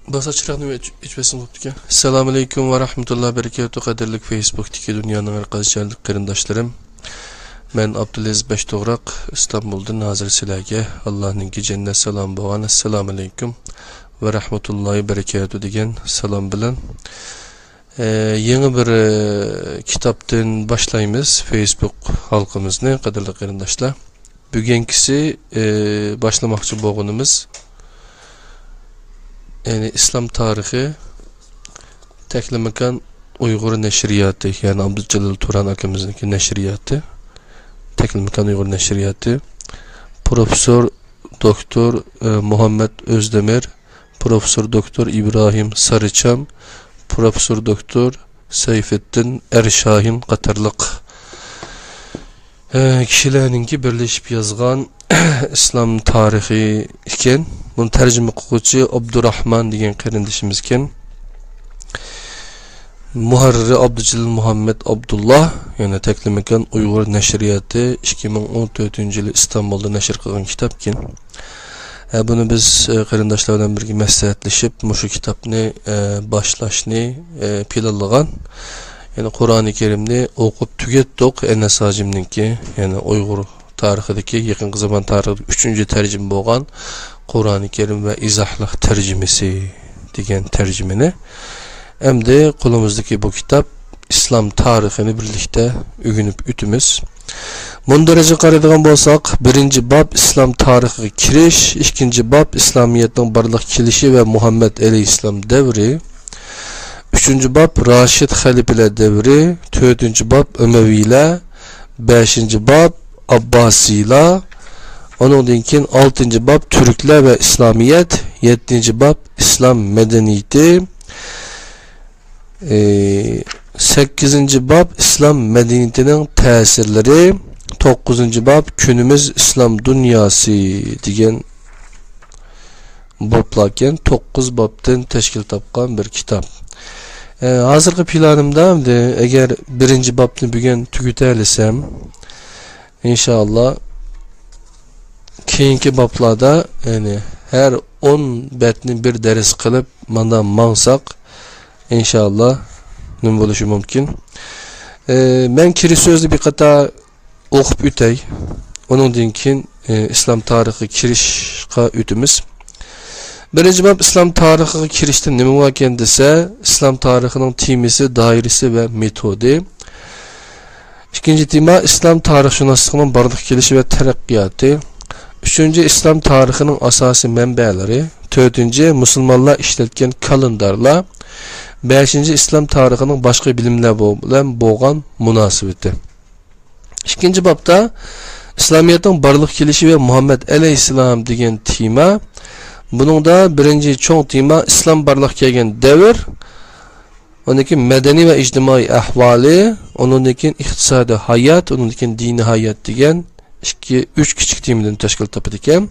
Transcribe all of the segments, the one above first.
Basa çırağını içmesin oldu. Selamun Aleyküm ve Rahmetullah Berekatuhu kaderlik Facebook'taki dünyanın arkadaşlarlık kırındaşlarım. Ben Abdülaziz Beştoğrak, İstanbul'dan hazır silahge Allah'ın ki cennet selam boğan. Esselamu Aleyküm ve Rahmetullahi Berekatuhu degen salam bilen. Yeni bir kitaptan başlayımız Facebook halkımızın kaderlik kırındaşlar. Bugünkisi başlamakçı boğunumuz. Yani İslam tarihi teklemekan Uygur neşriyatı, yani Abdülcelil Turan akımızdaki neşriyatı, teklemekan Uygur neşriyatı, Profesör Doktor Muhammed Özdemir, Profesör Doktor İbrahim Sarıçam, Profesör Doktor Seyfettin Erşahin Qatarlık kişilerininki birleşip yazgan İslam tarihi iken, bunu tercüme kılıcı Abdurrahman diyen kardeşimizken, muharriri Abdülcelil Muhammed Abdullah, yani teklemekan Uygur neşriyatı 2014 yılı İstanbul'da neşir kılgan kitapken, bunu biz kardeşlerden birlikte məsləhətləşib şu kitabını başlaşını planlagan. Yani Kur'an-ı Kerim'ni okup tükettik en esacımdaki, yani Uygur tarihideki yakın zaman tarihi 3. tercüme boğan Kur'an-ı Kerim ve izahlık tercümesi degen tercümeni. Hem de kolumuzdaki bu kitap İslam tarihini birlikte ügünüp ütümüz. Mundaracı qaraydigan bolsak, 1. bab İslam tarihi kiriş, 2. bab İslamiyet'in barlıq kilişi ve Muhammed Aleyhisselam devri, 3. bab Raşid Halifeler devri, 4. bab Ömeviler, 5. bab Abbasiler, onun için 6. bab Türkler ve İslamiyet, 7. bab İslam medeniyeti, 8. bab İslam medeniyetinin tesirleri, 9. bab Günümüz İslam dünyası degen bablarken 9 babdan teşkil tapkan bir kitap. Hazırki planımda eğer 1. babını bugün tüküterlisem inşallah keyinki bablarda yani her 10 betni bir ders kılıp mandan mansak inşallah nüm buluşu mümkün. Ben kiri sözlü bir kata okup ütey. Onun dinkin İslam tarihi kirişka ütümüz. 1. bab İslam tarihi kirişten nime var kendisi? İslam tarihinin timisi, dairesi ve metodi. 2. tema İslam tarihşünaslığının barlıq gelişi ve terakkiyatı. 3. İslam tarihinin asası mənbələri. 4. Müslümanlar işletken kalendarlar. 5. İslam tarihinin başka bilimler bilen boğan münasibeti. 2. babda İslamiyet'in barlıq gelişi ve Muhammed Aleyhisselam degen tema. Bunun da 1. çoğ tema İslam barlıq kelgen devir. Ondaki medeni ve ictimai ahvali, onundaki iktisadi hayat, onundaki dini hayat degen 3 küçük temadan teşkil tapıdiken.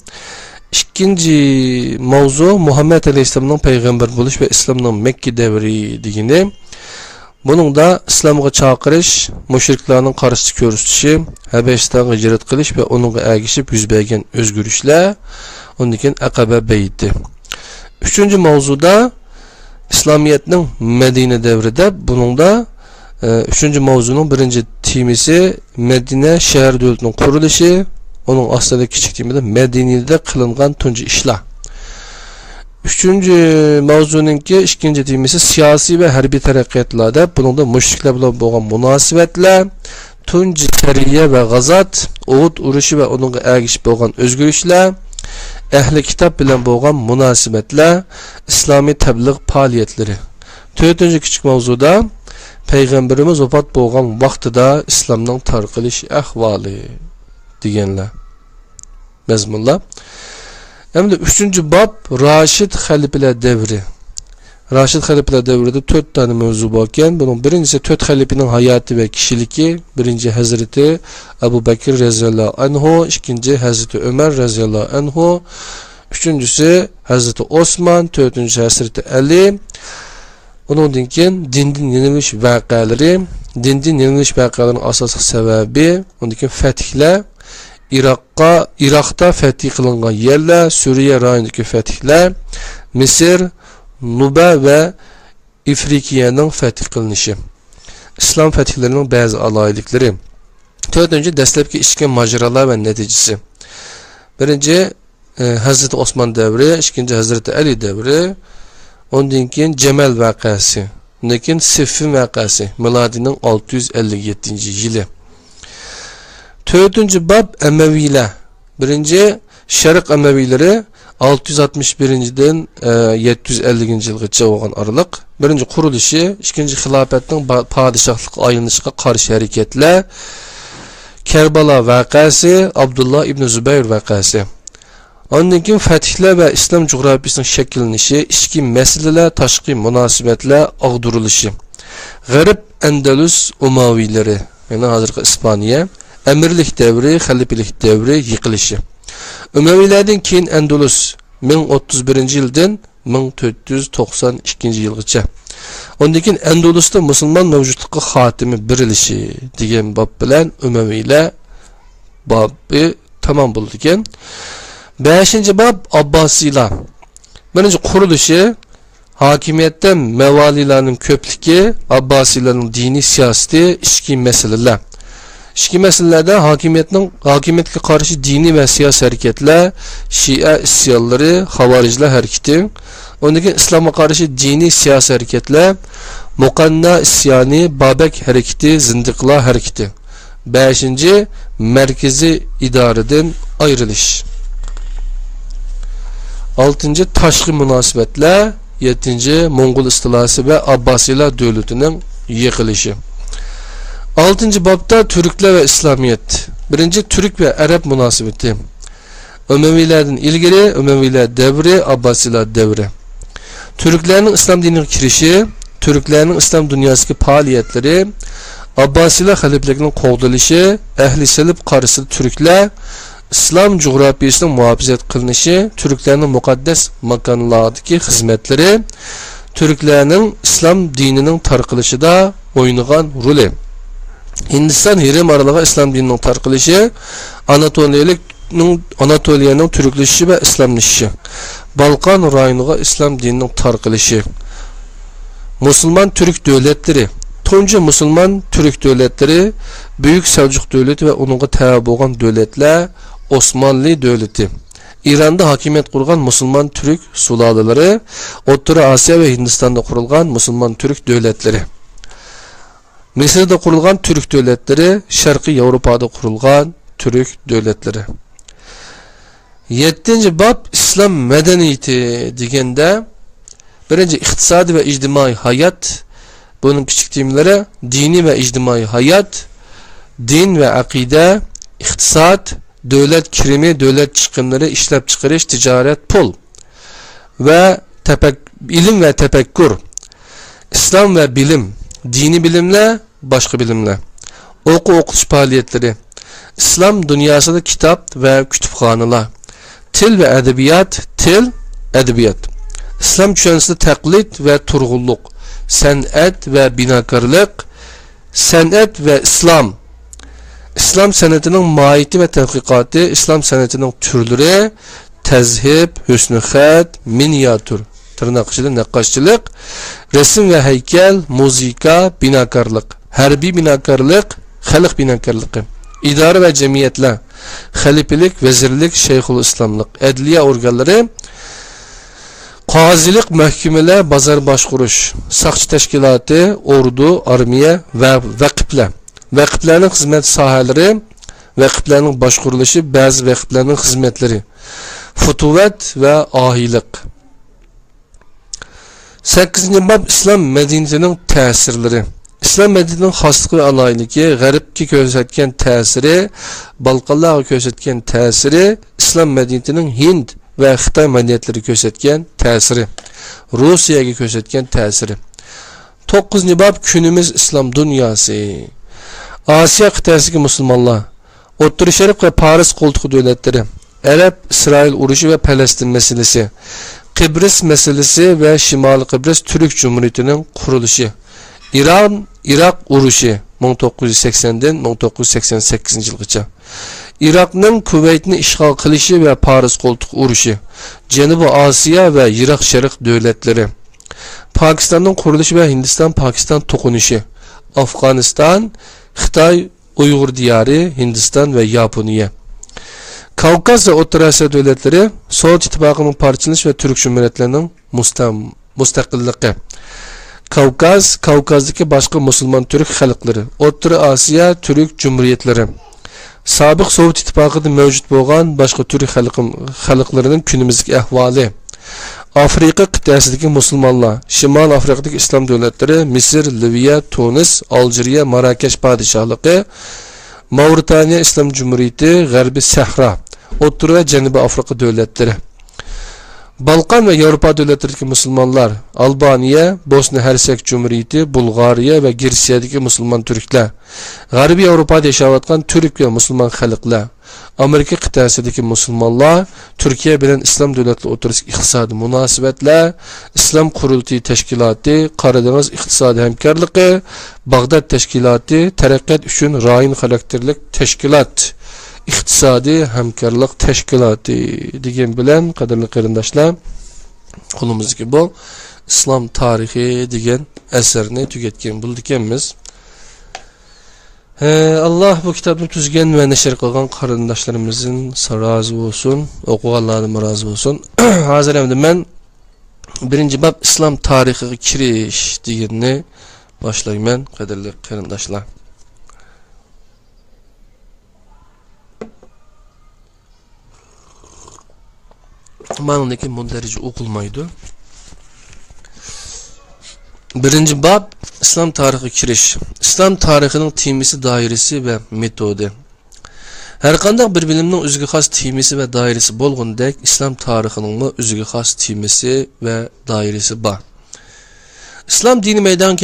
2. mavzu Muhammed Aleyhisselam'ın peygamber buluş ve İslam'ın Mekke devri degeni. Bunun da İslam'a çağırış, müşriklerin karşı körüstüşü, Habeşistan'a hicret kılış ve onunla ergişip yüz bergen özgürüşler, onunla Akabe beyti. 3. mavzuda İslamiyet'in Medine devrinde, bunun da 3. mavzunun 1. temisi Medine şehir devletinin kuruluşu, onun aslında küçük temide Medine'de kılıngan tuncu işler. 3. mavzununki 2. temisi siyasi ve harbi terakkiyatlarda, bunun da müşrikler bilen boğan münasibetler, tuncu seriye ve gazat, Uhud uruşu ve onunla ergişip boğan özgürlükler, ehli kitap bilen boğan münasibetler, İslami tebliğ faaliyetleri. 4. küçük mavzuda Peygamberimiz vefat boğan vaxtıda İslam'dan tarqılış ahvali degenler. Mezmunlar. Hem de 3. bab Raşid Halifeler devri. Raşid Halifeler devrinde 4 tane mevzu varken, bunun birincisi 4 halifenin hayatı ve kişiliki. 1. Hazreti Ebu Bekir radıyallahu anhu, 2. Hazreti Ömer radıyallahu anhu, 3. Hazreti Osman, 4. Hazreti Ali. Onun dinkin dindin yeniliş vakaları, dindin yeniliş vakalarının asaslık sebebi, onun dinkin fethler, Irak'ta fetih kılıngan yerler, Suriye rayonundaki fetihler, Mısır, Nuba ve İfrikiye'nin fethi kılınışı. İslam fetihlerinin bazı alaylıkları. Dördüncü, dastlabki ishki majralar ve neticesi. Birinci, Hazreti Osman devri, ikinci Hazreti Ali devri, ondan keyin Cemal vakası, ondan keyin Siffin vakası, miladinin 657 yılı. Dördüncü bab Emeviler. Birinci, Şarq Emevileri 661'den 750 yılgacha olgan aralık. Birinci kuruluşu, ikinci xilafetning padişahlık ayınışına karşı hareketler, Kerbala vakası, Abdullah ibn Zübeyir vakası. Ondan keyin fetihler ve İslam coğrafyasının şekillenişi, içki meseleler, taşqi münasebetler ağdırılışı. Garip Endülüs Umavileri, yani hazırki İspanya, emirlik devri, halifelik devri yıkılışı. Ümevilerden keyin Endülüs 1031 yıldan 1492 yılgacha. Ondan keyin Endülüs'te Müslüman mevcutluğu hatimi birilişi degan bab bilan Ümeviler babı tamam buldu ekan. 5. bab Abbasilar. Birinci kuruluşu, hakimiyetten mevalilerinin köplüğü, Abbasilerin dini siyaseti, içki meseleler. İçki meselelerde hakimiyetke karşı dini ve siyasi hareketler, Şia isyanları, Havariciler hareketi, ondaki İslam'a karşı dini siyasi hareketler, Mukanna isyanı, Babek hareketi, Zindiqlar hareketi. 5. merkezi idareden ayrılış. 6. taşqi münasebetler. 7. Mongol istilası ve Abbasiler devletinin yıkılışı. 6. babda Türkler ve İslamiyet. 1. Türk ve Arap münasebeti. Ömevilerden ilgili Ömeviler devri, Abbasiler devri. Türklerin İslam dinine girişi, Türklerin İslam dünyasındaki faaliyetleri, Abbasiler halifelikinin kovdurılışı, ehli selip karısı Türkler, İslam coğrafyasının muhafazat kılınışı, Türklerin mukaddes makanlardaki hizmetleri, Türklerin İslam dininin tarqılışı da oynayan rolü. Hindistan Hirim aralığı İslam dininin tarqılışı, Anatoliyanın Türkleşişi ve İslamlaşışı, Balkan rayonuna İslam dininin tarqılışı, Müslüman Türk devletleri, Tuncu Müslüman Türk devletleri, Büyük Selçuk devleti ve onunla tabi olan devletler, Osmanlı devleti, İran'da hakimiyet kurgan Müslüman Türk sulalaları, Orta Asya ve Hindistan'da kurulgan Müslüman Türk devletleri, Mısır'da kurulgan Türk devletleri, Şarkı Avrupa'da kurulgan Türk devletleri. 7. bab İslam medeniyeti degende, birinci iktisadi ve ictimai hayat, bunun küçük timlere dini ve ictimai hayat, din ve akide, iktisat, devlet kirimi, devlet çıkımları, işlep çıkarış, ticaret, pul ve ilim ve tefekkür, İslam ve bilim, dini bilimle, başka bilimle, okuş faaliyetleri, İslam dünyasında kitap ve kütüphaneler, til ve edebiyat, İslam düşüncesinde taklit ve turgulluk, sanat ve binakarlık, sanat ve İslam, İslam sanatının mahiyeti ve tedkikatı, İslam sanatının türleri, tezhib, hüsnü khat, minyatür, tırnak içinde nakkaşçılık, resim ve heykel, muzika, binakarlık, harbi binakarlık, halk binakarlığı, idare ve cemiyetler, halifelik, vezirlik, şeyhülislamlık, adliye organları, qazilik, mahkemeler, bazar başkuruş, sakçı teşkilatı, ordu, armiye ve vakıflar. Vakıflarının hizmet sahaları, vakıflarının başkuruluşu, bazı vakıflarının hizmetleri, futuvet ve ahilik. 8. bab İslam medeniyetinin tesirleri. İslam medeniyetinin haslığı ve alaylığı, garipki gözetken tesiri, Balkanlarga gözetken tesiri, İslam medeniyetinin Hind ve Xitay medeniyetleri gözetken tesiri, Rusiyaga gözetken tesiri. 9. bab günümüz İslam dünyası. Asya kıtasındaki Müslümanlar, Orta Şərq ve Paris koltuğu devletleri, Arap-İsrail uruşu ve Palestin meselesi, Kıbrıs meselesi ve Şimali Kıbrıs Türk Cumhuriyeti'nin kuruluşu, İran-Irak uruşu 1980'den 1988 yılgacha, Irak'ın Kuveyt'ni işgal kılışı ve Paris koltuğu uruşu, Cenubi Asya ve Irak Şərq devletleri, Pakistan'ın kuruluşu ve Hindistan-Pakistan tokunuşu, Afganistan, Xitay, Uygur diyarı, Hindistan ve Yaponiya. Kavkaz ve Orta Asya devletleri, Sovyet İttifakı'nın parçalanışı ve Türk Cumhuriyetlerinin müstakilliği. Kavkaz, Kavkaz'daki başka Müslüman Türk halkları, Orta Asya Türk Cumhuriyetleri. Sabık Sovyet İttifakı'da mevcut olan başka Türk halklarının günümüzdeki ahvali. Afrika kıtasındaki Müslümanlar, Şimal Afrika'daki İslam devletleri, Mısır, Libya, Tunis, Algeriya, Marrakeş Padişahlığı, Mauritanya İslam Cumhuriyeti, Garbi Sahra, Orta ve Cenubi Afrika devletleri. Balkan ve Avrupa devletlerindeki Müslümanlar, Albanya, Bosna Hersek Cumhuriyeti, Bulgariya ve Girsiyadaki Müslüman Türkler, Garbi Avrupa'da yaşayotgan Türk ve Müslüman halklar, Amerika kıtasındaki Müslümanlar, Türkiye bilen İslam devletleri oturuşu iktisadi münasebetler, İslam Kurultayı Teşkilatı, Karadeniz İktisadi Hemkarlığı, Bağdat Teşkilatı, Terakkat üçün rayin karakterlik teşkilat, İktisadi Hemkarlık Teşkilatı degan bilen qadrli qarindoshlar, qo'limizdagi bu İslam tarihi degan asarni tugatgan bo'ldik. Allah bu kitobni tuzgan va nashr qilgan qarindoshlarimizning rozi bo'lsin, o'qiganlarning rozi bo'lsin. Hozir endi men birinchi bab İslam tarixiga kirish deganni boshlayman, qadrli qarindoshlar. Ma'nodagi mundarij o'qilmaydi. Birinchi bab İslam tarixiga kirish. İslam tarixining temisi, doirasi va metodi. Har qanday bir bilimning o'ziga xos temisi va doirasi bo'lgandek, İslam tarixining o'ziga xos temisi va doirasi bor. İslam dini meydana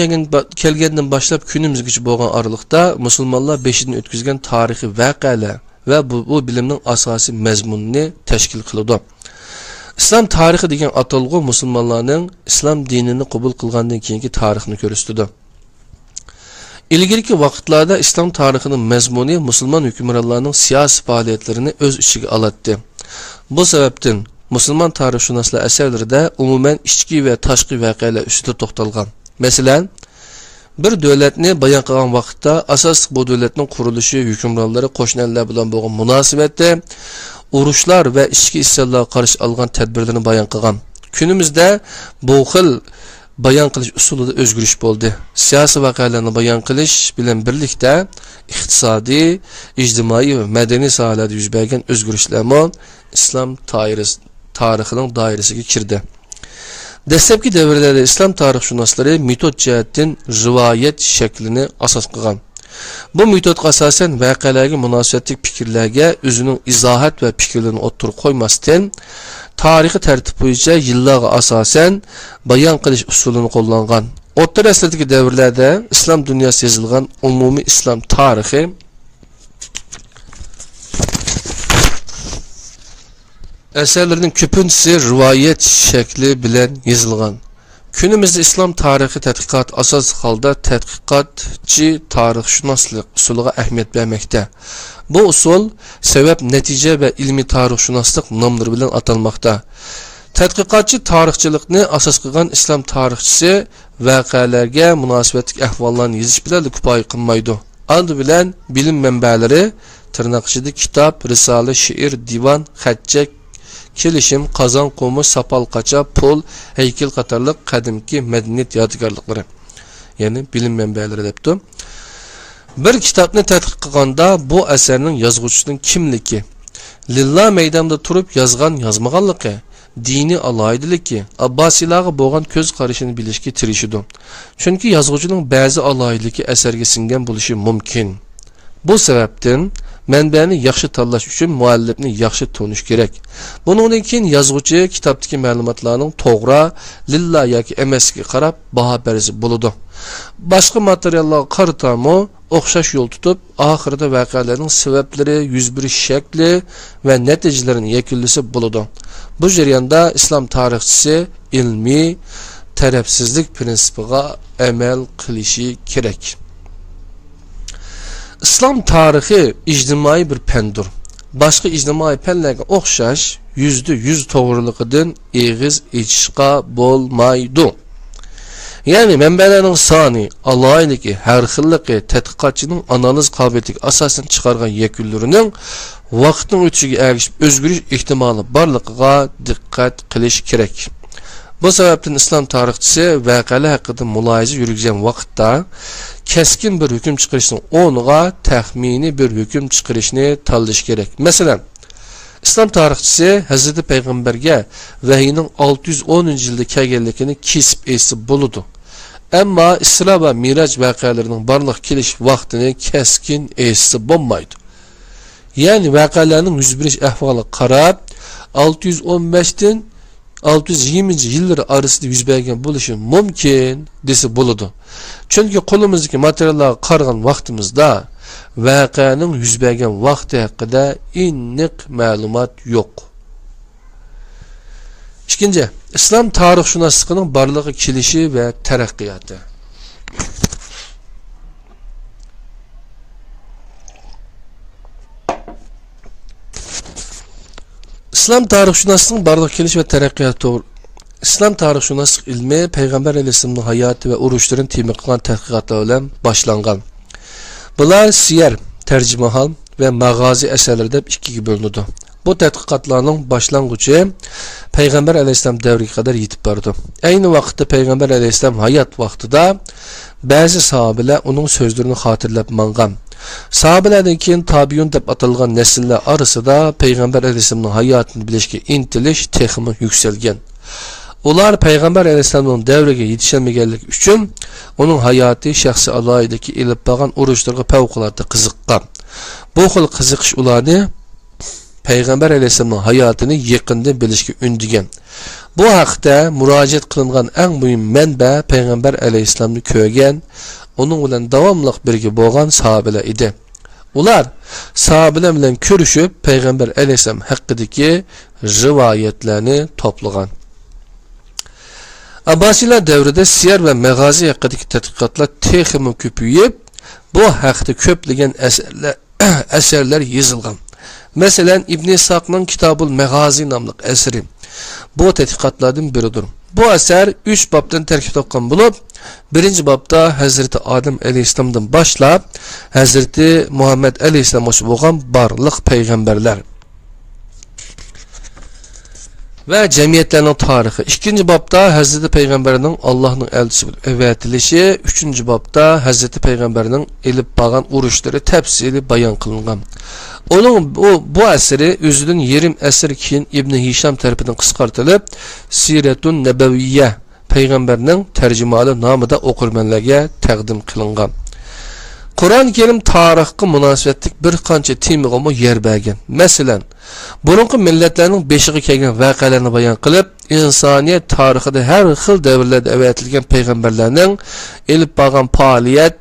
kelgandan boshlab kunimizgacha bo'lgan aralıqda musulmonlar beshidan o'tkazgan tarixiy voqealar va bu bilimning asosiy mazmunini tashkil qiladi. İslam tarixi degan atalg'u musulmonlarning islom dinini qabul qilgandan keyingi tarixini ko'rsatadi. İlgirki vaqtlarda islom tarixining mazmuni musulmon hukmronlarning siyosiy faoliyatlarini o'z ichiga oladi. Bu sababdan musulmon tarixshunoslar asarlarida umuman ichki va tashqi voqealar ustida to'xtalgan. Masalan, bir davlatni bayon qilgan vaqtda asos bu davlatning qurilishi, hukmronlari qo'shnilar bilan bo'lgan munosabatda urushlar ve ichki isyanlarga qarshi olgan tadbirlarni bayon qilgan. Kunimizda bu xil bayon qilish usulida o'zgarish bo'ldi. Siyosiy voqealarni bayon qilish bilan birlikda iqtisodiy, ijtimoiy va madaniy sohalarda yuz bergan o'zgarishlar islom tarixining doirasiga kirdi. Dastlabki davrlarda islom tarixshunoslari metod jihatdan rivoyat shaklini asos qilgan. Bu metodga asosan voqealarga munosabatli fikrlarga o'zining izohat va fikrlarini o'ttirib qo'ymasdan, tarixiy tartib bo'yicha yillarga asosan bayon qilish usulini qo'llangan. O'rta asrdagi davrlarda islom dunyosi yozilgan umumiy islom tarixi asarlarning ko'pinchasi rivoyat shakli bilan yozilgan. Günümüzde İslam tarihi tədqiqat asas halda tədqiqatçı tarixşünaslık usuluna əhmiyyət verməkdə. Bu usul sebep, netice ve ilmi tarixşünaslık namları bilen atanmakta. Tədqiqatçı tarixçılıqni asas qılğan İslam tarixçisi vaqealarga münasibətlik əhvallarını yazış bilen kifayə qılmaydı. Andı bilen bilim mənbələri tırnaq içində kitap, risale, şiir, divan, xətçək, kelişim, qazan, qo'mi, sapal qaça, pul, heykel qatarlıq qadimki medeniyet yadigarlıqları. Yani bilim mənbələri depdi. Bir kitapni tədqiq qilganda bu əsərinin yazğıcısının kimliki, lillah meydanda turib yazgan yazmağanlıqı, dini alaydılıqı, Abbasilarga bo'lgan ko'z qarashini bilishga tirishidi. Chunki yazğıcının ba'zi alaydılıqı əsərga singan bo'lishi mumkin. Bu sebepten mənbəni yaxşı tanlash uchun muallifni yaxshi tonish kerak. Bundan keyin yozuvchi kitobdagi ma'lumotlarning to'g'ri, lillah yoki emaskiga qarab baho berisi bo'ladi. Boshqa materiallarga qaratamo o'xshash yo'l tutib, oxirida voqealarning sabablari, yuz berish shakli va natijalarini yakunlasa bo'ladi. Bu jarayonda islom tarixchisi ilmiy tarafsizlik prinsipiga amal qilishi kerak. İslam tarixi ictimai bir pendur. Başqa ictimai penlərə oxşaş %100 toğruluğundan eğiz içişqa bolmaydı. Yani mənbələrinin sani, alaylıqı, hər xilliqi, tədqiqatçının analiz qabiliyyətiga asasən çıxarğan yekunlarının vaqtning o'tishiga ergishib o'zgarish ehtimoli borligiga diqqat qilish kerak. Bu sababdan islom tarixchisi voqealar haqida mulohaza yurgizgan vaqtda keskin bir hukm chiqarishning o'rniga taxminiy bir hukm chiqarishni tanlash kerak. Masalan, islom tarixchisi Hazreti Payg'ambarga vahiyning 610-yilda kelganligini kesib esib bo'ladi. Ammo Isro va Miraj voqealarining barliq kelish vaqtini keskin esib bo'lmaydi. Yani voqealarning yuz berish ahvoliga qarab 615 dan 620 yillar arasida yuz bergan bo'lishi mumkin desa bo'ladi. Chunki qo'limizdagi materiallarga qaragan vaqtimizda voqeaning yuz bergan vaqti haqida aniq ma'lumot yo'q. Ikkinchi, islom tarixshunosligining borlig'i kelishi va taraqqiyoti. İslam tarixshunosligining borlig'i kelish va taraqqiyoti to'g'ri. İslam tarixshunoslik ilmi Payg'ambar alayhisolamning hayoti va urushlarini tema qilgan tadqiqotlar bilan boshlangan. Bular siyer, terjimahal ve mag'azi asarlar deb ikkiga bo'linadi. Bu tadqiqotlarning boshlang'ichi Payg'ambar alayhisolam davriga qadar yetib bordi. Ayni vaqtda Payg'ambar alayhisolam hayot vaqtida ba'zi sahobalar uning so'zlarini xotirlab mangan. Sahabelerden keyin tabiun deb atalgan nesillar arasida Payg'ambar alayhisolamning hayotini bilishga intilish texmi yukselgan. Ular Payg'ambar alayhisolamning davriga yetishmaganligi uchun uning hayoti shaxsi aloyidagi ilib borgan urushlarga favqulodda qiziqqan. Bu xil qiziqish ularni Payg'ambar alayhisolamning hayotini yaqindan bilishga undigan. Bu haqda murojaat qilingan eng muhim manba Payg'ambar alayhisolamni ko'rgan, onun bilan davomli birga bo'lgan sahobalar edi. Ular sahobalar bilan ko'rishib Payg'ambar alayhisolam haqidagi rivoyatlarni to'plagan. Abbasiylar davrida siyer va mag'azi haqidagi tadqiqotlar texmi ko'payib, bu haqda ko'plagan asarlar yozilgan. Masalan, İbn Isaqning Kitabul Mag'azi nomli asari bu tadqiqotlardan biridir. Bu asar 3 bobdan tarkib topgan bo'lib, birinchi bobda Hazreti Adem alayhisolamdan boshlab Hazreti Muhammed alayhisolamga bo'lgan barliq payg'ambarlar ve cemiyetlerinin tarihi. İkinci bobda Hazreti Peygamberinin Allah'ın elçisi bilib evatilishi, üçüncü bobda Hazreti Peygamberinin elib bağan uruşları tefsili bayan kılıngan. Onun bu eseri özünün yerim eseri keyin İbn Hişam tarafından qisqartılıb Siretun Nebeviyye Peygamberinin tercümalı namıda okurmenlerge təqdim kılıngan. Kur'an-ı Kerim tarixga münasibetlik bir qancha temaga yer bergan. Masalan, burunqi millatlarning beshiga kelgan voqealarni bayon qilib, insoniyat tarixida har xil davrlarda avatilgan payg'ambarlarning elib borgan faoliyat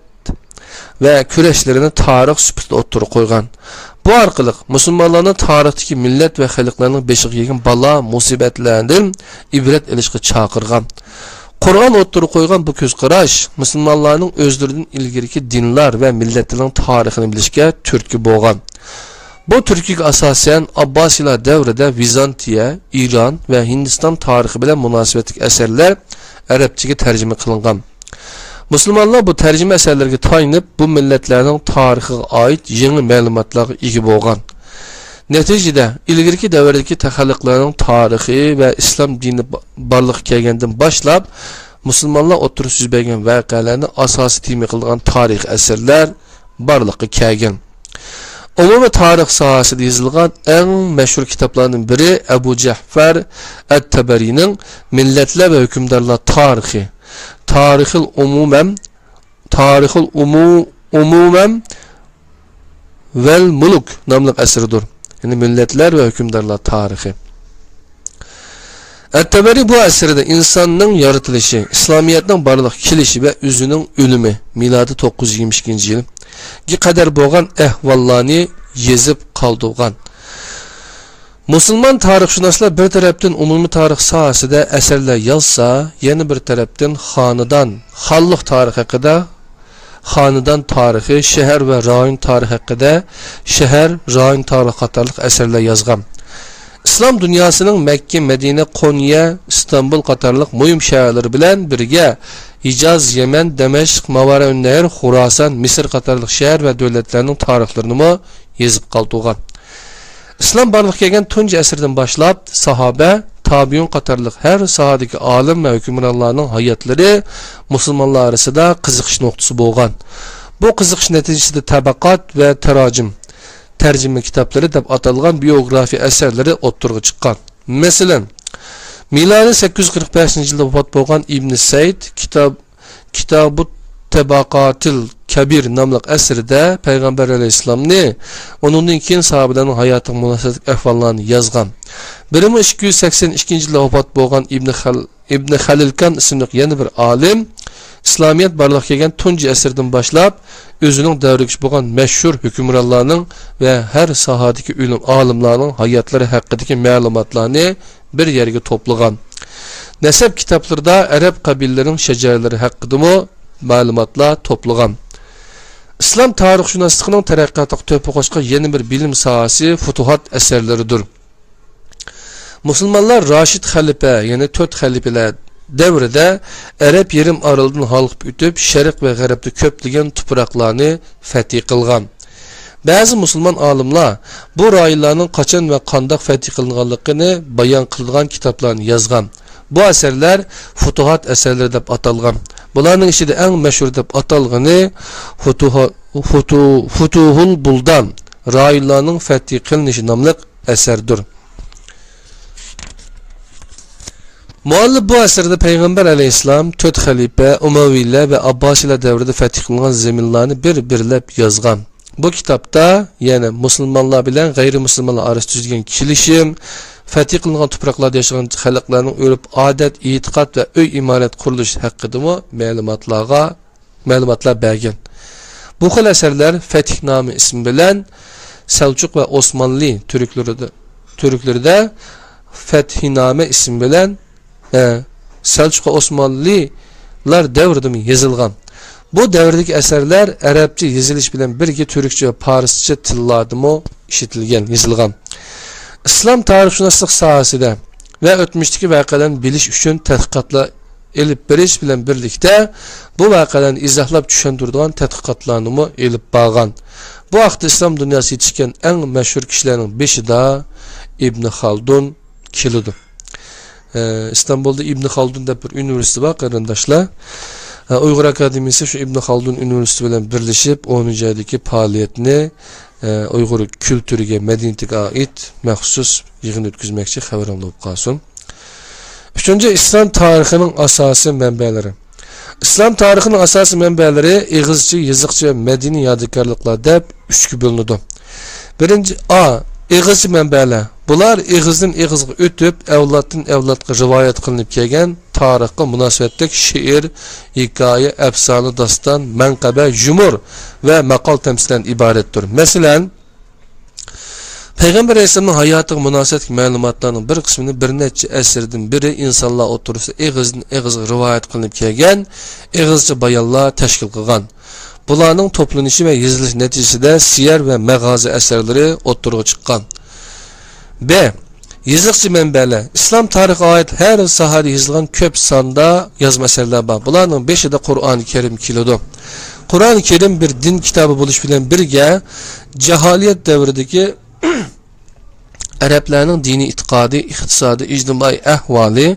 va kurashlarini tarix sifatida o'ttirib qo'ygan. Bu orqali musulmonlarning tarixdagi millat va xalqlarning beshiga kelgan balo musibatlardan ibrat olishga chaqirgan. Kur'an o'ttirib qo'ygan bu ko'z qarash musulmonlarning o'zlaridan ilgirki dinlar va millatlarning tarixini bilishga turtki bo'lgan. Bu turtkiga asosan Abbasiylar davrida Vizantiya, İran va Hindiston tarixi bilan munosabatli asarlar arabchaga tarjima qilingan. Musulmonlar bu tarjima asarlarga tayanib bu millatlarning tarixiga oid yangi ma'lumotlarga ega bo'lgan. Neticede ilgirki davrdagi taxalluqlarning tarixi ve İslam dini barliq kelgandan boshlab musulmonlar o'tirib yuz bergan voqealarni asosiy tema qilgan tarix asarlar barliqqa kelgan. Umumiy tarix sohasida yozilgan eng mashhur kitoblarning biri Abu Ja'far at-Tabarining Millatlar ve Hükümdarlar tarixi, Tarixul Umumem vel Muluk nomli asaridir. Yani milletler ve hükümdarlar tarihi. At-Tabari bu eserde insanın yaratılışı, İslamiyet'in barlıq kelişi ve özünün ölümü, miladi 922 yıl ki kadar boğan ehvallarını yazıp kaldırgan. Musulman tarixşünaslar bir taraftan umumi tarix sahasida eserler yazsa, yeni bir taraftan xanlıq tarix hakkında xanıdan tarixi, şəhər və rayon tarixi haqqında şəhər, rayon tarixi qatarlıq əsərlər yazğan. İslam dünyasının Mekke, Medine, Konya, İstanbul qatarlıq mühim şəhərləri bilan birgə Hicaz, Yemen, Demeşq, Mavara-ün-Nehir, Xurasan, Misir qatarlıq şəhər və dövlətlərinin tarixlərini mə yazıb qaldırğan. İslam barlıq kelgan tunji əsrdən başlap sahabə, tabiun qatarlıq hər sahadakı alim və hökümranlarının hayatları musulmonlar arasında qiziqish noqtası bolğan. Bu qiziqish nəticəsində tabaqat və tərcüme kitapları deb atalgan biyografi eserleri oturğa çıqqan. Mesela miladi 845 yılda vafot bolgan İbn Said Kitab-ı Tabaqatil Kabir namlıq əsrdə Peyğəmbər əleyhissalamni onundan keyin sahabelərin hayatı münasibət əhvallarını yazğan. Birimi 282 yılda vafot bolgan İbn Halilkan isimli yeni bir alim İslamiyet barlıq kelgan tunji əsrdən başlap özünün davrikiş bolgan məşhur hükümranlarının və hər sahadakı ilim alimlarının hayatları haqqındakı məlumatlarını bir yerге toplagan. Nəsəb kitaplarda Ərəb qabillərinin şəcərləri haqqında məlumatlar toplagan. İslam tarixşünaslığının tərəqqatı töhfə qoşqan yeni bir bilim sahəsi futuhat əsərləridir. Müslümanlar Raşid xəlifə, yəni 4 xəlifələr devrede Arap yerim araldan halqıb ütüb Şərq və Qərbdə köplügən tupraqlarını fəth qılğan. Bəzi musulman alimlar bu rayonların qaçan və qandaq fəth qılınğanlığını bayan qılğan kitablarını yazğan. Bu əsərlər futuhat əsərləri deyə atalğan. Bunların içində ən məşhur deyə atalğanı Futuhul Buldan rayonların fəth qılınışı namlıq əsərdir. Muallif bu əsərdə Peyğəmbər əleyhissalam 4 xəlifə, Umayyilər və Abbasilər dövründə fəth qılınan zəminlərini bir-birləb yazğan. Bu kitabda, yəni müsəlmanlar bilan qeyri-müsəlmanlar arasında düzgən kişilişim, fəth qılınan tupraqlarda yaşayan xalqların örf, adət, etiqad və öy imarət quruluş haqqında məlumatlar bərgən. Bu xil əsərlər Fəthnamə ismi bilan Selçuk və Osmanlı türklərdə Fəthnamə ismi bilan Selçuk ve Osmanlılar devrinde yazılgan. Bu devrdeki eserler Arapça yazılış bilen birge Türkçe ve Parisçe tillarda mı işitilgen, yazılgan. İslam tarixşünaslıq sahasida ve ötmüşteki vakalarını biliş üçün tədqiqatla elip beriş bilen birlikte bu vakalarını izahlap düşündürduğün tədqiqatlarını mı elip bağan. Bu vaxtda İslam dünyası yetişken en meşhur kişilerin beşi de İbn Haldun kilidir. İstanbul'da İbn Haldun da bir üniversite var qarındaşlar. Uyghur Akademisi şu İbn Haldun Üniversitesi bilen birleşip 10. aydaki faaliyetini Uyghur kültürüge, medeniyetine ait məxsus yığın ötküzməkçi xəbər olub qalsın. Üçüncü, İslam tarixinin asası mənbələri. İslam tarixinin asası mənbələri eğizci, yazıqçı və mədəni yadikarlıqlar deyib 3-ə bölünüdü. Birinci A. Eğizci mənbələr. Bunlar eğizdən eğizə ötüb, evlatdan evlatqa rivayet qılınıb kelgan tarixqa münasibətlik şiir, hikayə, əfsanə, dastan, mənqəbə, jumur və maqal təmsildən ibarətdir. Məsələn, Peyğəmbər Əleyhisselamın hayatına münasibətli məlumatlarının bir qismini bir neçə əsrdən biri insanlar oturursa eğizdən eğizə rivayet qılınıb kelgan eğizci bayanlar təşkil qılğan. Bunların toplanışı və yazılış nəticəsində siyar və məğazi əsərləri oturğa çıxqan. B. Yazıqçı mənbələr. İslam tarixi ait hər sahədə yazılған köp sanda yazma əsərlər var. Bunların 5'i də Qur'an-ı Kerim kilidir. Qur'an-ı Kerim bir din kitabı buluş bilen birgə cəhaliyət dövründəki Ərəblərin dini itiqadi, iqtisadi, ictimai əhvali,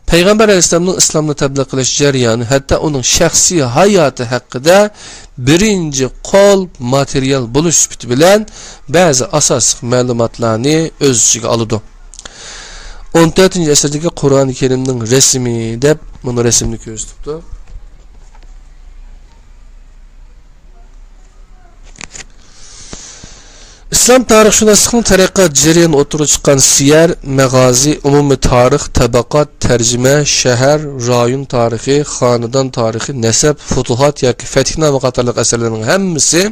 Peyğəmbər Əleyhisselamın İslamını təbliğ qilish jarayoni, hətta onun şəxsi hayatı haqqında birinci qol material buluş sübütü bilen bəzi asas məlumatlarını öz içine alıdı. 14. əsrdəki Qur'an-ı Kerim'nin resmi deyib, bunu resimini göstərdi. İslam tarixşünaslığının tərəqqat jarayonida oturuq çıxan siyar, məğazi, umumi tarix, tabaqat, tərcümə, şəhər, rayon tarixi, xanədan tarixi, nəsəb, futuhat yoki Fəthnamə qatarlıq əsərlərin hamısı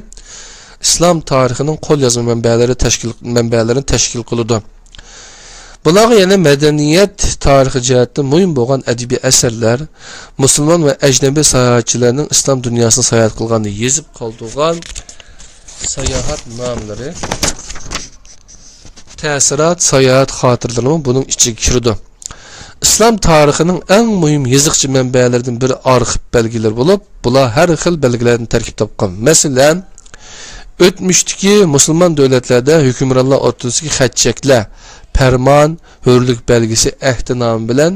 İslam tarixinin qol yazma mənbələrini təşkil qılıdı. Bunlar yəni mədəniyyət tarixi cəhətdən mühim bolğan ədəbi əsərlər, müsəlman və əcnəbi səyyahçilərinin İslam dünyasını səyahət qılğanını yazıb qaldırğan sayahat namları ta'sirat, sayohat xotiralari buning ichiga kirdi. İslam tarixinin eng muhim yazıqçı mənbəlaridan biri arxiv belgiler bo'lib, bular har xil belgilerden tarkib topgan. Masalan, o'tmishdagi musulmon davlatlarda hukmronlar o'rtasidagi xatchaklar, farmon, hurlik belgisi, ahdnoma bilan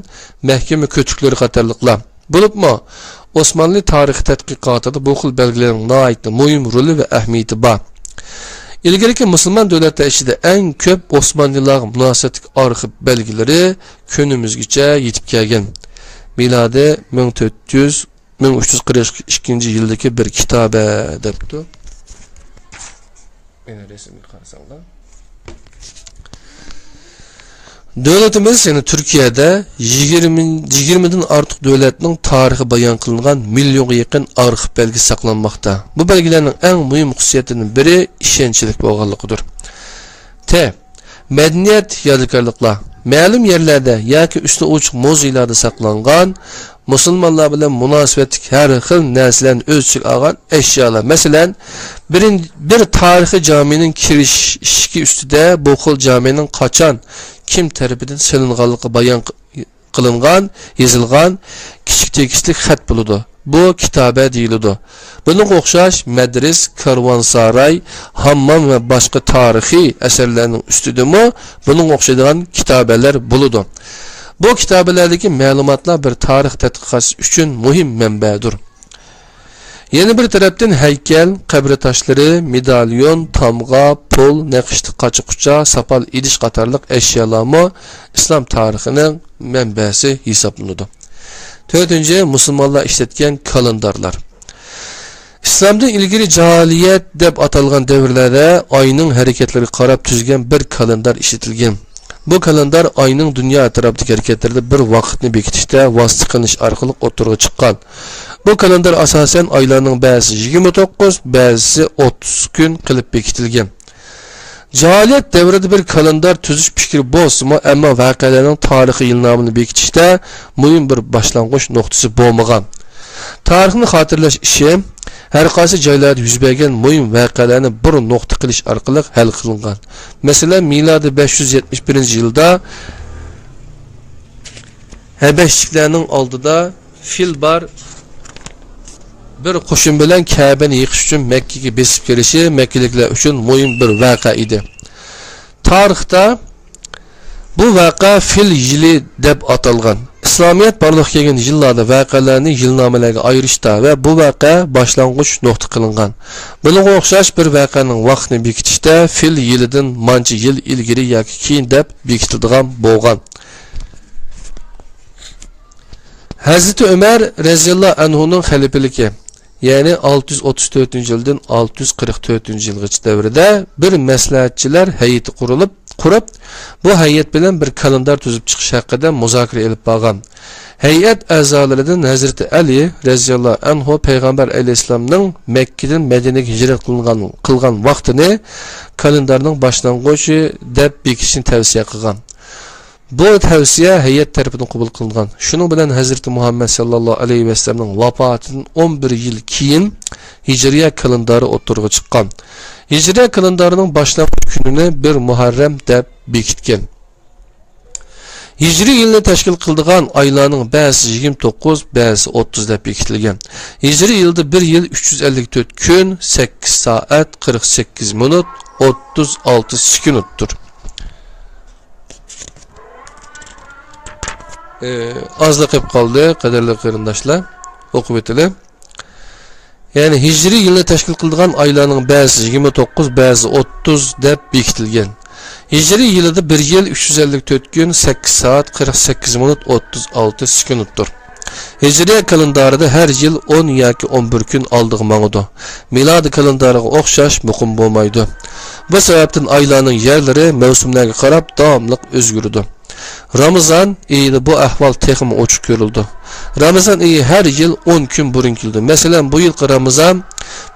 mahkama ko'chikleri qatorliqlar bo'libmi, Osmanlı tarixi tadqiqotida bu xil belgilerin nihoyat muhim roli va ahamiyati bor. İlgiriki musulmon davlatlar ichida eng ko'p Osmanlılar munosabatli arxiv belgileri günümüzgacha yetib kelgan. Miladi 1342 yildagi bir kitoba debdi. Meni resimga qarasanglar. Devletimiz yani Türkiye'de 20'den artık devletinin tarihi bayan kılınan milyona yakın arxiv belgesi saklanmakta. Bu belgelerin en mühim hususiyetinin biri işençilik bolğanlığıdır. Medeniyet yadigarlıklar. Ma'lum yerlerde yoki üstü uçuk muzeylarda saklangan musulmonlar bilan munosabatlik har xil narsalarni o'z ichiga olgan eşyalar. Masalan, bir tarixiy jamining kirish eshigi ustida bu xil jamining qachon kim tarafidan silinganligi bayon qilingan, yozilgan kichik tekistlik xat bo'ladi. Bu kitoba deyiladi. Bunga o'xshash madris, karvonsaroy, hammom va boshqa tarixiy asarlarning ustidami bunga o'xshaydigan kitobalar bo'ladi. Bu kitobalardagi ma'lumotlar bir tarix tadqiqotchisi uchun muhim manbadir. Yana bir tarafdan haykal, qabr toshlari, medalyon, tamg'a, pul, naqshli qachiqucha, sapal idish qatorliq eşyalarmi islom tarixining manbasi hisoblanadi. 4. Musulmonlar ishlatgan kalendarlar. İslamdan ilgili cahiliyet deb atalgan davrlarda oyning harakatlariga qarab tuzgan bir kalendar ishlatilgan. Bu kalendar ayning dunyo atrofidagi harakatlarida bir vaqtni bekitishda vosita qilinish orqali o'tirg'i chiqqan. Bu kalendar asosan oylarning ba'zi 29, ba'zi 30 kun qilib bekitilgan. Cahiliyet davrida bir kalendar tuzish fikri bo'lsa-mu, ammo voqealarning tarixiy yilnomini bekitishda muhim bir boshlang'ich nuqtasi bo'lmagan. Tarixni xotirlash ishi har qaysi joylarda yuz bergan muhim voqealarni bir nuqta qilish orqali hal qilingan. Masalan, milodi 571-yilda Habashliklarning oldida fil bar bir qo'shin bilan Ka'bani yiqish uchun Makkaga besib kelishi Makkaliklar uchun muhim bir voqea edi. Tarixda bu voqea fil yili deb atalgan. İslamiyet barliq kelgan yillarda voqealarni yilnomalarga ayirishda va bu voqea boshlang'ich nuqta qilingan. Bunga o'xshash bir voqeaning vaqtini bekitishda fil yilidan mancha yil ilgari yoki keyin deb bekitilgan bo'lgan. Hazreti Ömer radhiyallohu anhuning xalifaligi, ya'ni 634-yildan 644-yilgacha davrida bir maslahatchilar hay'ati qurib, bu hay'at bilan bir kalendar tuzib chiqish haqida muzokara olib borgan. Hay'at a'zolaridan Hazreti Ali radhiyallohu anhu payg'ambar alayhisolamning Makkadan Madinaga hijrat qilgan vaqtini kalendarning boshlang'ichi deb bekitishni tavsiya qilgan. Bu tavsiya hay'at tarafidan qabul qilingan. Shuning bilan Hazreti Muhammad sallallohu alayhi va sallamning vafotidan 11 yil keyin hijriya kalendari o'tirg'i chiqqan. Hijriya kalendarining boshlang'ich kunini 1 Muharram deb bekitgan. Hijri yilni tashkil qiladigan oylarning ba'zi 29, ba'zi 30 deb bekitilgan. Hijri yilda 1 yil 354 kun, 8 soat, 48 minut, 36 sekunddir. Azlık hep kaldı, kaderli qarindoshlar, o'qib o'tili. Yani hijri yilni tashkil qiladigan oylarning ba'zi 29, ba'zi 30 deb bekitilgan. Hijri yilida 1 yil 354 kun, 8 soat, 48 minut, 36 sekunddir. Hijriya kalendarida har yil 10 yoki 11 kun oldiga mang'idi. Milodi kalendariga o'xshash muqim bo'lmaydi. Bu sababdan oylarning yerlari mavsumlarga qarab davomli o'zgaradi. Ramazan ayida bu ahvol texmi ochiq ko'rildi. Ramazan ayi har yil 10 kun burun keldi. Masalan, bu yilgi Ramazan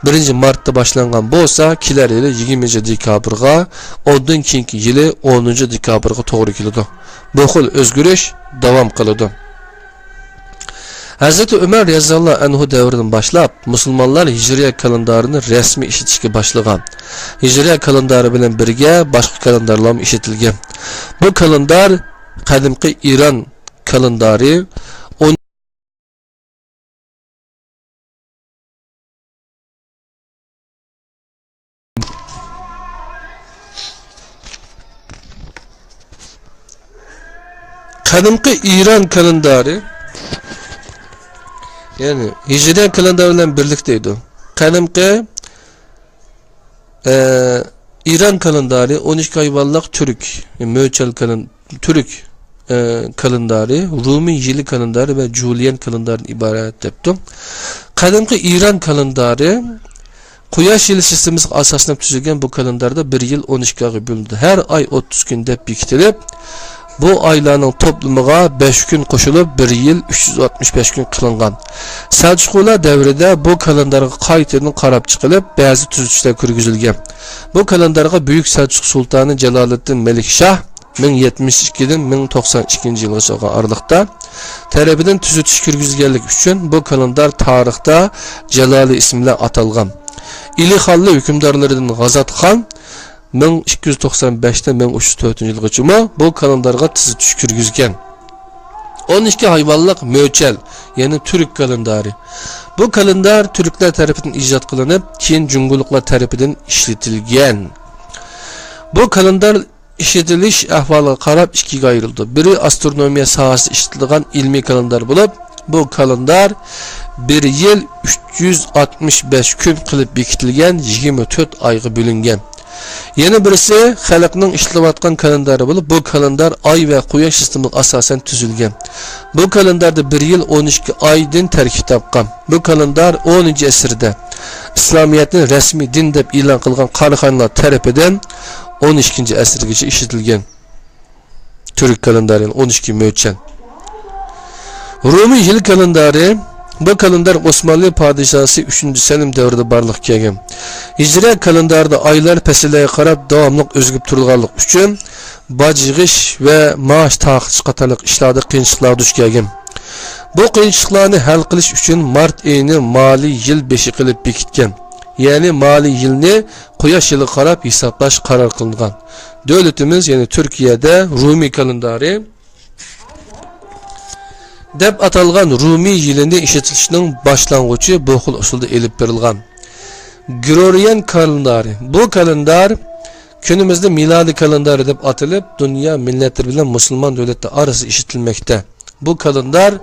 1 martda boshlangan bo'lsa, kelar yili 20 dekabrga, ondan keyingi yili 10 dekabrga to'g'ri keladi. Bu xil o'zgarish davom qiladi. Hazreti Ömer radhiyallohu anhu davridan boshlab musulmonlar hijriya kalendarini rasmiy ishlatishga boshlagan. Hijriya kalendari bilan birga boshqa kalendarlar ham ishlatilgan. Bu kalendar qadimgi İran kalendari qadimgi İran kalendari yani hijriya kalendari bilan birlikdeydi. Qadimgi İran kalendari 12 hayvallık Türk, Möçel Türk kalendari, Rumi yili kalendari ve Julian kalendari ibaret ettim. Qadimgi İran kalendari Quyosh yili sistemimiz asasında tuzilgan bu kalendarda bir yıl 12'ga bölündü. Her ay 30 gün deb bekitilib, bu aylarning toplamiga 5 gün qo'shilib 1 yil 365 gün qilingan. Selçuklular davrida bu kalendarga qaytadan qarab chiqilib, ba'zi tuzatishlar kirgizilgan. Bu kalendarga Buyuk Selçuk Sultanı Jaloliddin Melikshah 1072'den 1092 yılgacha aralıqda tarafidan tuzatish kirgizganlik uchun bu kalendar tarixda Jaloli ismi bilan atalgan. İlixonli hükümdarlarından G'azat Xon 1295'ten 1304 yılgacha bu kalendarga tuzatish kirgizgan. 12 hayvallık Möçel, yani Türk kalendari. Bu kalendar Türkler tarafından icad qilinib, keyin Cunguluklar tarafından ishlatilgan. Bu kalendar işletilish ahvoliga qarab ikkiga ayrildi. Biri astronomiya sohasida ishlatilgan ilmiy kalendar bo'lib, bu kalendar bir yil 365 kun qilib bekitilgan 24 oyga bo'lingan. Yana birisi xalqning ishlayotgan kalendari bo'lib, bu kalendar oy va quyosh sistemiga asosan tuzilgan. Bu kalendarda bir yil 12 oydan tarkib topgan. Bu kalendar 10-asrda İslamiyatni rasmiy din deb e'lon qilgan qarixonlar tarafidan 12-asrgacha ishlatilgan. Türk kalendari 12 Möçel. Rumi yil kalendari bu kalendar Osmanlı padişahı 3. Selim davrida barliqqa kelgan. Hijriya kalendarda aylar fasllarga qarab davomli o'zgarib turganlik uchun boj yig'ish va maosh taqish qatorliq ishlarda qiyinchiliklar duch kelgan. Bu qiyinchiliklarni hal qilish uchun mart oyini mali yil 5 qilib bekitgan. Ya'ni mali yilni quyosh yili qarab hisoblash qaror qilingan. Davlatimiz, ya'ni Turkiyada Rumi kalendari deb atalgan Rumi yilini ishlatilishining boshlang'ichi bu xil usulda elib berilgan. Gregorian kalendari. Bu kalendar günümüzde miladi kalendari deb atalib, dunyo millatlar bilan musulmon davlatlar orasida ishlatilmoqda. Bu kalendar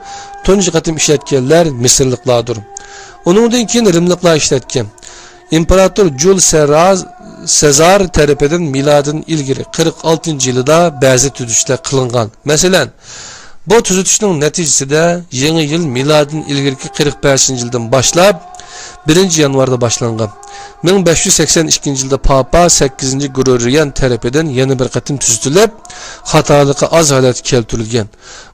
tunji qatim ishlatganlar Misrliklardir. Uningdan keyin Rimliklar ishlatgan. İmparator Julius Caesar tarafidan miladdan ilgari 46 yilida ba'zi tuzatishlar qilingan. Masalan, bu tuzatishning natijasida yangi yil miladdan ilgirki 45 yildan boshlab 1 yanvarda boshlangan. 1582 yilda Papa 8. Gregorian tarafidan yana bir qatim tuzatilib, xatolikqa az holat keltirilgan.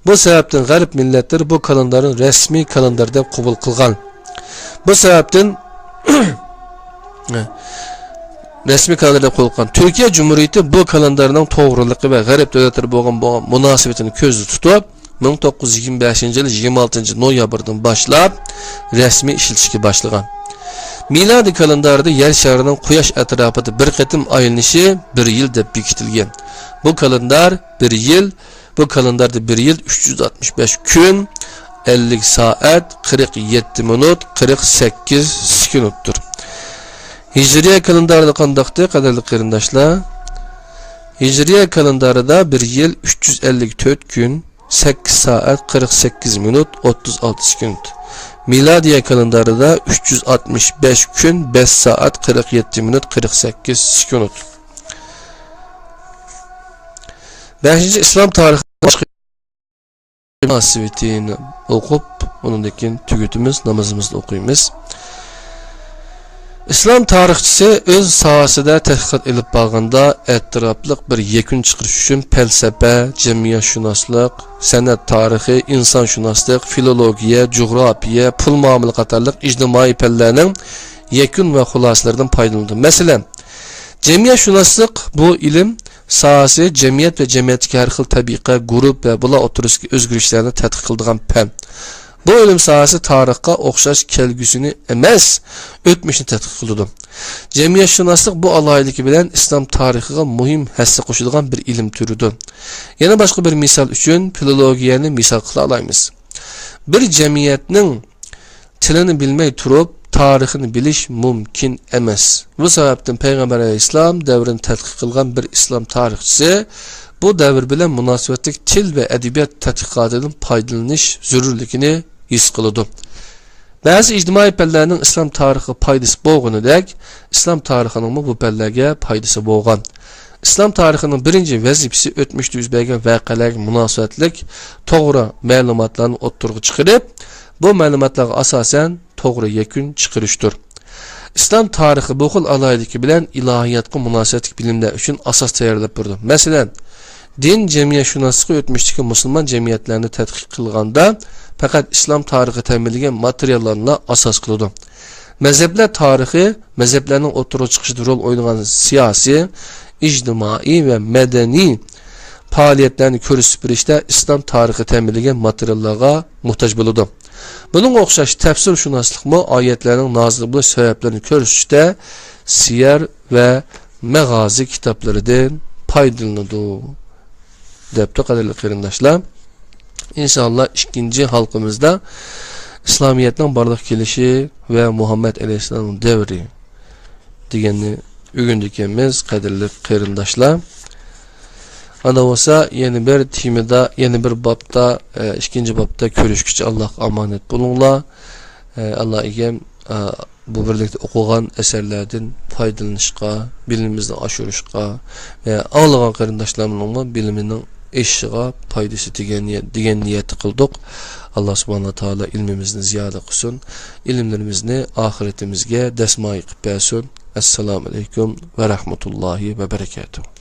Bu sababdan g'arb millatlar bu kalendarni rasmiy kalendar deb qabul qilgan. Bu sababdan resmi kalendar deb qabul qilgan. Turkiya Cumhuriyeti bu kalendarning to'g'riligi va g'arb davlatlari bo'lgan munosabatini ko'zda tutib 1925 yil 26 noyabrdan boshlab rasmiy ishlatishga boshlagan. Miladi kalendarda yer sharining quyosh atrofida bir qatim aylanishi 1 yil deb bekitilgan. Bu kalendarda 1 yil 365 kun 50 soat 47 minut 48 sekunddir. Hijriya kalendarida qandaqdir qadrli qarindoshlar? Hijriya kalendarida 1 yil 354 kun 8 saat 48 minut 36 sekund. Miladiya kalendarida 365 gün 5 saat 47 minut 48 sekund. 5. İslam tarixi münasebetini okup onundaki tügütümüz namazımızda okuyumuz. İslam tarixçisi öz sahasida tədqiqat edib bağında ətraflıq bir yekun çıxırış üçün fəlsəfə, cəmiyyətşünaslık, sənət tarixi, insanşünaslıq, filologiya, coğrafiya, pul muamele qatarlıq ictimai fəllərinin yekun və xulaslardan faydalandı. Məsələn, cəmiyyətşünaslıq bu ilim sahası cəmiyyət və cəmiyyətdəki hər xil təbiqə, qrup və bula oturuski özgürlüklərini tədqiq qıldığan fən. Bu ilim sahası tarixqa o'xshash kelgusini emas, o'tmishni tadqiq qiladi. Cemiyetşünaslık bu alaylığı bilen İslam tarixiga muhim hisse qo'shilgan bir ilim türüdür. Yana başka bir misal üçün filologiyani misal qila alaymiz. Bir cemiyetning tilini bilmey turup tarixini bilish mumkin emas. Bu sebepten Peygamber Aleyhisselam devrini tadqiq qilgan bir İslam tarixchisi bu devr bilen münasebetlik til ve edebiyat tadqiqatidan foydalanish zarurligini his qiladi. Bazı ictimai pəllərinin İslam tarixi paydası boğunudək, İslam tarixinin bu pəllərə paydası boğan. İslam tarixinin birinci vəzifəsi ötmüşdə yüz bergan vəqələrə münasibətlik toğru məlumatlarını ortaya çıxarıb, bu məlumatlara asasən toğru yekun çıxırışdır. İslam tarixi bu xil alaylığı bilen ilahiyyatqa münasibətlik bilimlər üçün asas tayarlab durdu. Məsələn, din cemiyetşünaslığı ötmüşdəki Müslüman cemiyetlərini tədqiq qılğanda fakat İslam tarihi təminləyən materiallarına asas qıldı. Mezhepler tarihi, mezheplerin ortaya çıxışında rol oynayan siyasi, ictimai ve medeni fəaliyyətlərini körüsüb birlikdə İslam tarihi təminləyən materiallara muhtaç bulundu. Bunun oxşaş təfsir şunaslıqmı ayetlərin nazil buluş səbəblərini körüsüşdə siyer ve məğazi kitaplarından faydalanıldı. Depte qadirli qarindaşlar. İnşallah ikinci halkımızda İslamiyet'ten barlıq gelişi ve Muhammed Aleyhisselam'ın devri degenini ügündükemiz qadirli qarindaşlar. Ana olsa yeni bir timida, yeni bir babda, ikinci babda görüşküçü Allah amanet bulunla. Allah egem bu birlikte okuğan eserlerden faydalanışqa, bilimimizden aşırışqa ve ağlayan qarindaşlarımın biliminin eşiğa paydası digen niyeti kıldık. Allah subhanahu taala ilmimizni ziyade kılsın. İlimlerimizni ahiretimizge desmai qıp bersin. Esselamu aleyküm ve rahmetullahi ve berekatuhu.